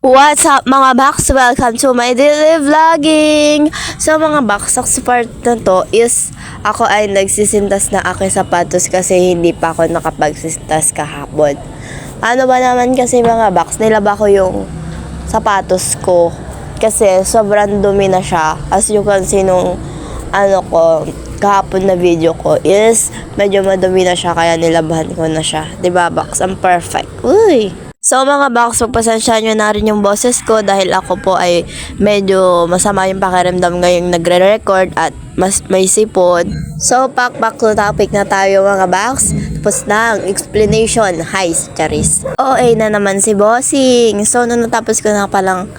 What's up mga Baks? Welcome to my daily vlogging! So mga Baks, sa part na to is ako ay nagsisintas na aking sapatos kasi hindi pa ako nakapagsisintas kahapon. Ano ba naman kasi mga Baks, nilaba ko yung sapatos ko kasi sobrang dumi na siya. As you can see nung kahapon na video ko is medyo madumi na siya kaya nilabahan ko na siya. Diba Baks? Ang perfect. Uy! So mga Baks, pagpasensyahan nyo na rin yung boses ko dahil ako po ay medyo masama yung pakiramdam ngayong nagre-record at mas may sipon. So back to topic na tayo mga Baks. Tapos na ang explanation. Hi, Charis. OA na naman si Bossing. So nung natapos ko na palang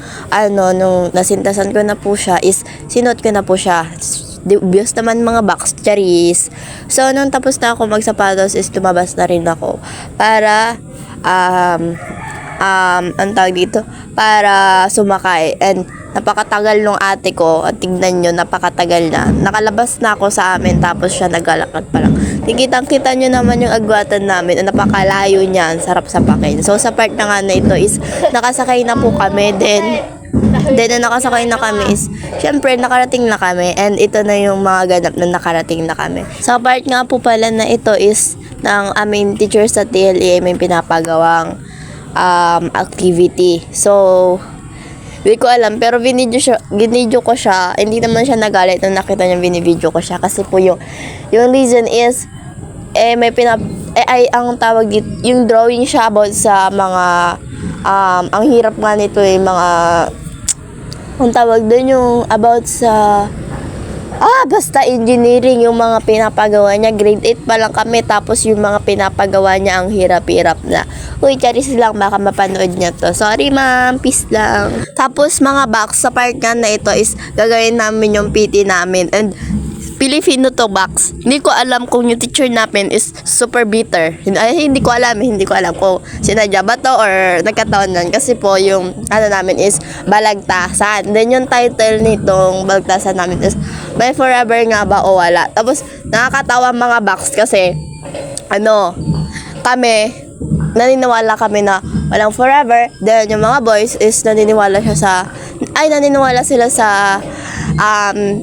nung nasintasan ko na po siya is sinuot ko na po siya. Dubious naman mga Baks, Charis. So nung tapos na ako magsapatos is lumabas na rin ako para ang tawag dito, para sumakay. And napakatagal nung ate ko, at tignan nyo, napakatagal na. Nakalabas na ako sa amin, tapos siya naglalakad pa lang. Kita nyo naman yung agwatan namin, napakalayo niyan, sarap sa pakin. So sa part na nga na ito is, nakasakay na po kami, then na nakasakay na kami is, syempre nakarating na kami, and ito na yung mga ganap na nakarating na kami. Sa part nga po pala na ito is, ng aming teacher sa TLE may pinapagawang activity. So, hindi ko alam, pero ginidyo ko siya. Hindi naman siya nagalit nung nakita niya binibidyo ko siya. Kasi po yung reason is, ang tawag dito, yung drawing siya about sa mga, ang hirap nga nito mga, ang tawag doon yung about sa, basta engineering yung mga pinapagawa niya. Grade 8 pa lang kami, tapos yung mga pinapagawa niya ang hirap-hirap na. Uy, Charis lang, baka mapanood niya to. Sorry ma'am, peace lang. Tapos mga Baks, sa part nga na ito is gagawin namin yung PT namin. And Filipino to Baks. Hindi ko alam kung yung teacher namin is super bitter. Hindi ko alam kung sinadya ba to or nagkataon lang. Kasi po yung namin is balagtasan. Then yung title nitong balagtasan namin is May Forever Nga Ba o Wala. Tapos nakakatawa mga Baks kasi kami naniniwala kami na walang forever. Then yung mga boys is naniniwala sila sa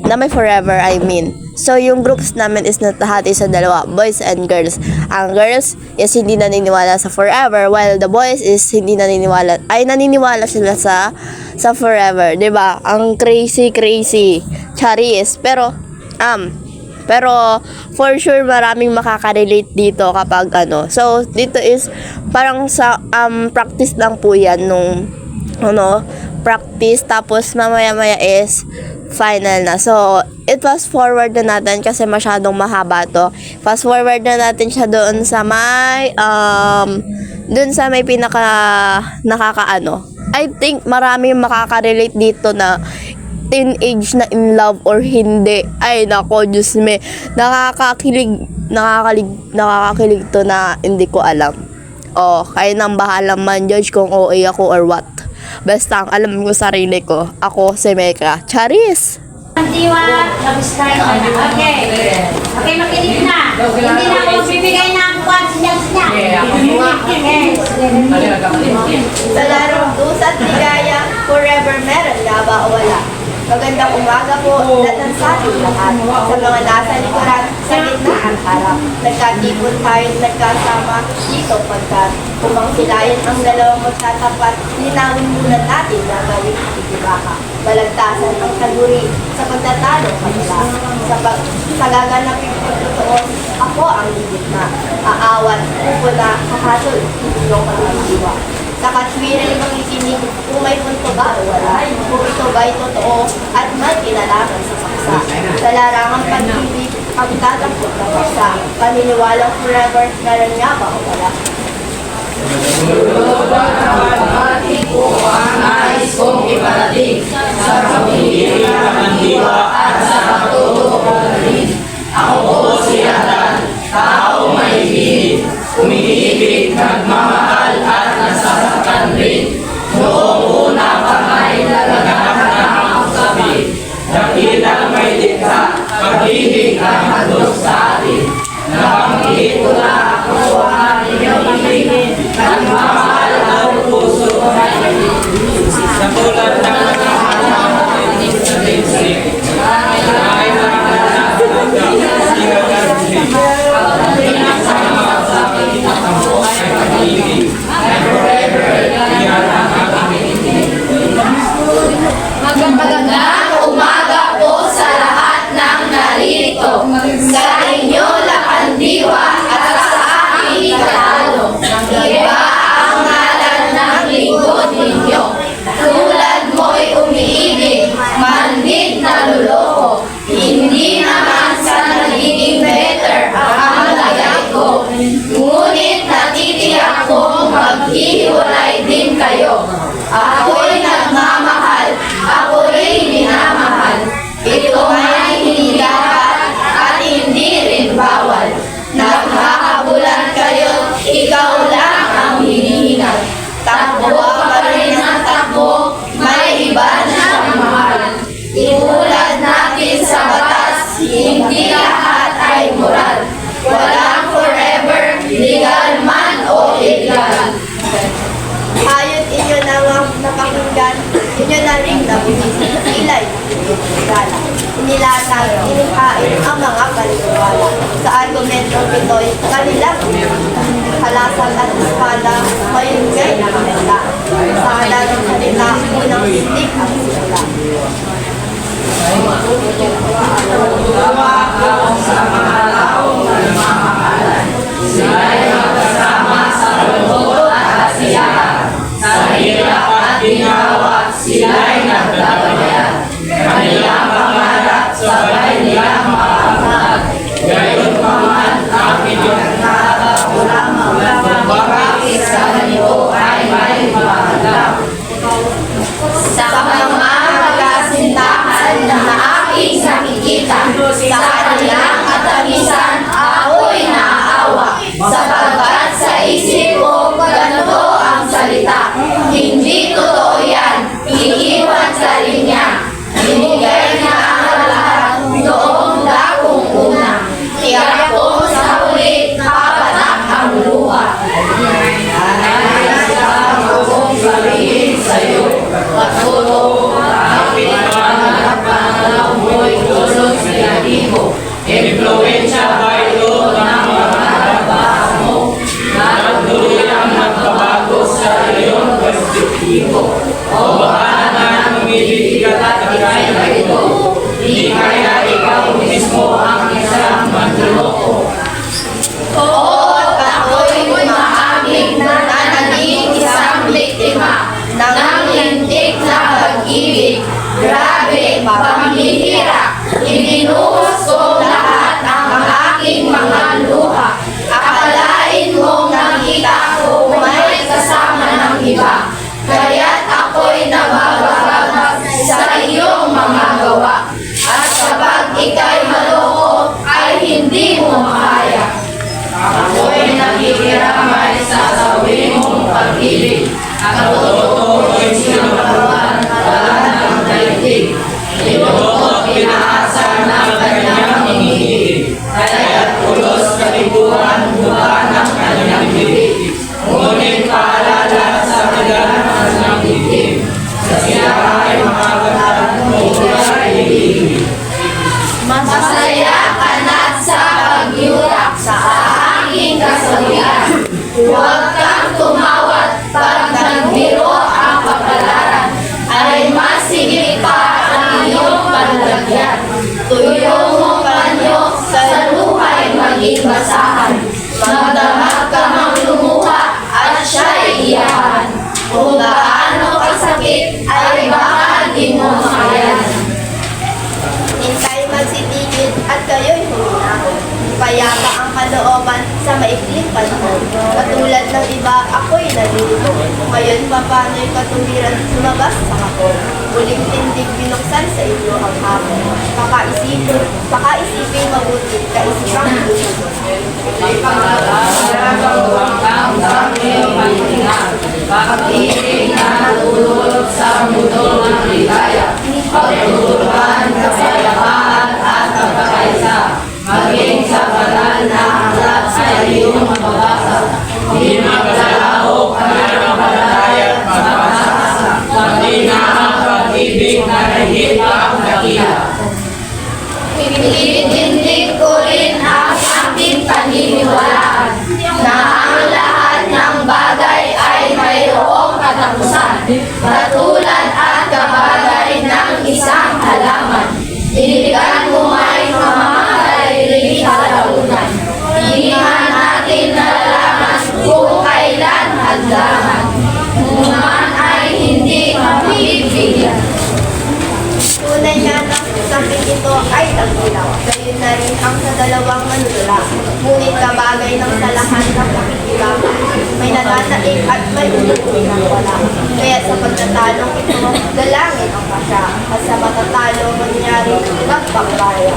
na may forever, I mean. So yung groups namin is natahati sa dalawa, boys and girls. Ang girls is hindi naniniwala sa forever, while the boys is naniniwala sila sa forever, 'di ba? Ang crazy Charis. Pero for sure maraming makaka-relate dito kapag So dito is parang sa practice lang po 'yan nung practice, tapos mamaya is final na. So it fast forward na natin kasi masyadong mahaba to. Fast forward na natin siya doon sa may pinaka I think marami makaka-relate dito na teenage na in love or hindi. Ay nako, Diyos me, nakakakilig to na hindi ko alam. Kayo nang bahala man judge kung OA ako or what. Basta ang alam ko sarili ko, ako si Mecca. Charis! Diwa, labis tayo. Okay, makinig na. Hindi na ako bibigay ng kwan siya. Sa larong dusa at ligaya, forever meron nga ba o wala? Magandang umaga po, lahat sa ating lahat. Sa mga nasa likuran, sa gitna ang harap. Nagkatipon tayo, nagkasama dito pagkat kumangsilayan ang dalawang magtatapat, linawin muna natin na gawin ang itibaka. Balagtasan ang saguri sa pagtatalo kanila. Sa gaganapin ko totoo, ako ang ligit na. Aawat, upula, kakasol, hindi yung kaluluwa. Sa katwiran ng ikinig, kung may punto ba o wala, kung ito ba'y totoo at may kinalaman sa paksa. Sa larangang pag-ibig, pagtatapot ng paksa, paniniwalang forever, meron nga ba o wala? Pati ko ang nais kong iparating sa pamilya ng diwa at sa pagtutulungan. Ako po si Adan, tao may hilig, umiibig, nagmamahal at nasasaktan rin. Noong una pa ngay nalaganap na ang sabi, dakilang may likha, pag-ibig ang handog sa atin. Nabanggit ko na ako ang inyong ibig, nagmamahal ang puso ko sa inyo lakandiwa at sa aking itatalo. Iba ang ngalan ng lingkod ninyo. Tulad mo'y umiibig, mandit na luloko. Hindi naman sa nagiging better ang lagay ko. Ngunit natitiyak kong maghihiwalay din kayo. Ako'y nagmamahal, ako rin minamahal. Ito ay hindi dapat at hindi rin bawal. Naghahabulan kayo, ikaw lang ang hinihingal. Takbo pa rin ang takbo, may iba na siyang mahal. Iulad natin sa batas, hindi lahat ay moral. Walang forever, legal man o illegal. Hayot inyo na napakinggan, inyo na rin nabuhisin, ilay, gala. Inilatag, inihain ang mga paniniwala. Sa argumentong ito'y kanilang halasan at espada, ngayon kay nakamenta. Sa halang salita, unang sindig ang simula. Sa mga taong nagmamahalan, sila'y magkasama sa lungkot at kasiyahan. Sa hirap at ginawa, sila'y naglabayan. Kanilang pangarap, sabay nilang makamag. Gayon pa man, aking yung nakakakulang. Bakit sa ganito ay may mahalap. Sa mga magkasintahan na aking nakikita, sa kanilang katamisan, ako'y naaawa. Sapagkat sa isip ko, ganito ang salita. Hindi totoo yan, iiwan sa linya. Binigay na ang lahat noong dakong una. Tiyak ko sa huli, papatak ang luha. Kung sabihin sa'yo, patuto, kapit pangarap panalaw mo'y tulog sa yadibo. Impluensya ba ito ng mga trabaho mo? Nagtuluyang magbabago sa iyong perspektibo. O baka naman umibigat at kaya ito. Di kaya ikaw mismo ang isang manluloko. Oo, ako'y maamig na naging isang biktima ng lintik na pag-ibig. Grabe, pamihira, ibinuhos ko lahat ang aking mga luha. Akalain mong nakita ko may kasama ng iba, kaya't ako'y nababagabag sa iyong mga gawa. At kapag ika'y maloko, ay hindi mo makaya. Ako'y nakikiramay sa sawi mong pag-ibig. Ang totoo ay sinagawan wala ng daigdig. Ito pinaasa ng kanyang hinihilig. Kaya't ulos kalikuhan buka ng kanyang bibig. Ngunit paalala sa kaganapan ng itim. Sa siya ay makagatan mo ay hihigit. Masaya ka na sa pagyurak sa aking kasawian. Huwag kang tumawat pag nagbiro ang kapalaran. Ay masigit pa ang iyong panlagyan. Tuyo mo panyo sa luhay maging basahan. Magdamag ka mang lumuha at siya'y iyakan. Kung gaano kasakit ay baka di mo makayanan. Hintay magsitigil at kayo'y humina. Payapa ang kalooban sa maikling panahon. Katulad ng iba, ako'y nalilito. Ngayon pa paano'y katuwiran lumabas sa hapon. Muling tindig binuksan sa inyo ang hapon. Pakaisipin mabuti, kaisipang luto. Ang dami paningan, pag-ibig na natulog sa mundo ng ligaya. Pagtutulungan, kapayapaan at pagkakaisa. Maging sa banal na aklat sa iyong mababasa. Di maglalahok ang nanampalataya at pagpasasa. Pati na ang pag-ibig na higit ang dakila. Pinitindig ko rin ang aking paniniwalaan na ang lahat ng bagay ay mayroong katapusan, katulad at kabagay ng isang halaman. Diligan mo ay mamamatay rin naik at may umuwi ng wala. Kaya sa pagtatalong ito, dalangin ang pasya. At sa matatalo, mangyari, magpakbaya.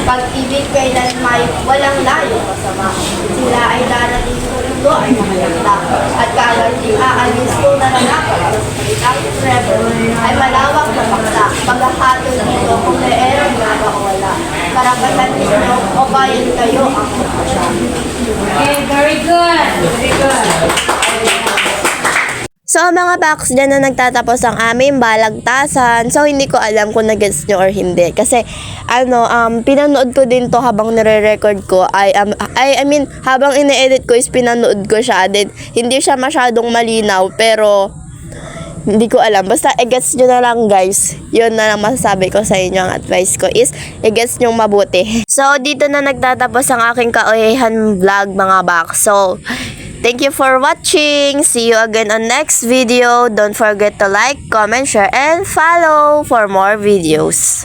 Pag-ibig kailanmay, walang layong masama. Sila ay darating sa mundo ay makaganda. At kagaling aalis ko na nanapak sa salitang forever ay malawak na paksa. Paghahatol dito kung meron na ba o wala. Karapatan ninyo o bayan kayo ang magpasya. Okay, very good. Very good. So mga Pax, dyan na nagtatapos ang aming balagtasan. So hindi ko alam kung nag-gets nyo or hindi. Kasi pinanood ko din to habang nire-record ko. I mean, habang ine-edit ko is pinanood ko siya. Then, hindi siya masyadong malinaw pero hindi ko alam. Basta i-gets nyo na lang guys. Yun na lang masasabi ko sa inyo. Ang advice ko is i-gets nyo mabuti. So dito na nagtatapos ang aking kaoyehan vlog mga Pax. So thank you for watching. See you again on next video. Don't forget to like, comment, share, and follow for more videos.